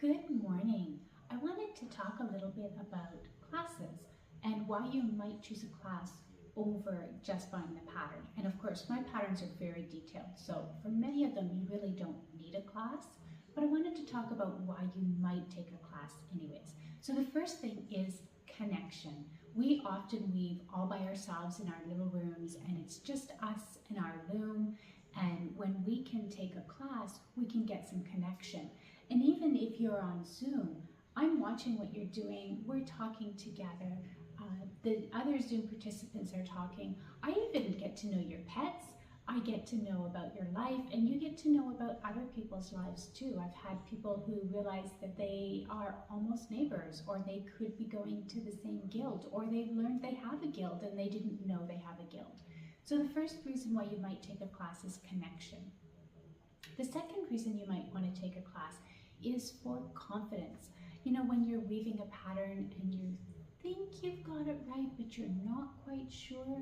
Good morning. I wanted to talk a little bit about classes and why you might choose a class over just buying the pattern. And of course, my patterns are very detailed, so for many of them, you really don't need a class. But I wanted to talk about why you might take a class anyways. So the first thing is connection. We often weave all by ourselves in our little rooms, and it's just us and our loom. And when we can take a class, we can get some connection. And even if you're on Zoom, I'm watching what you're doing, we're talking together, the other Zoom participants are talking. I even get to know your pets, I get to know about your life, and you get to know about other people's lives too. I've had people who realize that they are almost neighbors, or they could be going to the same guild, or they've learned they have a guild and they didn't know they have a guild. So the first reason why you might take a class is connection. The second reason you might want to take a class is for confidence. You know, when you're weaving a pattern and you think you've got it right, but you're not quite sure,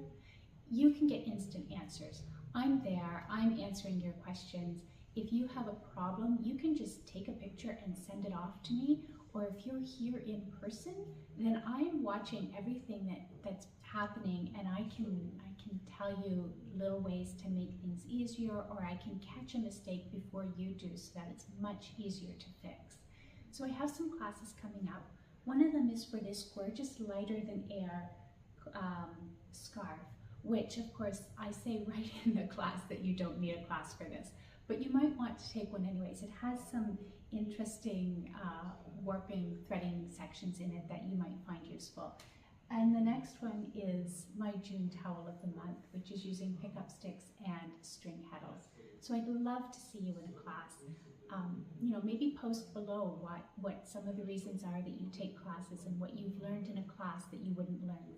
you can get instant answers. I'm there, I'm answering your questions. If you have a problem, you can just take a picture and send it off to me. Or if you're here in person, then I'm watching everything that's happening, and I can tell you little ways to make things easier, or I can catch a mistake before you do so that it's much easier to fix. So I have some classes coming up. One of them is for this gorgeous lighter than air scarf, which of course I say right in the class that you don't need a class for this, but you might want to take one anyways. It has some interesting warping, threading sections in it that you might find useful. And the next one is my June towel of the month, which is using pickup sticks and string heddles. So I'd love to see you in a class. You know, maybe post below what some of the reasons are that you take classes and what you've learned in a class that you wouldn't learn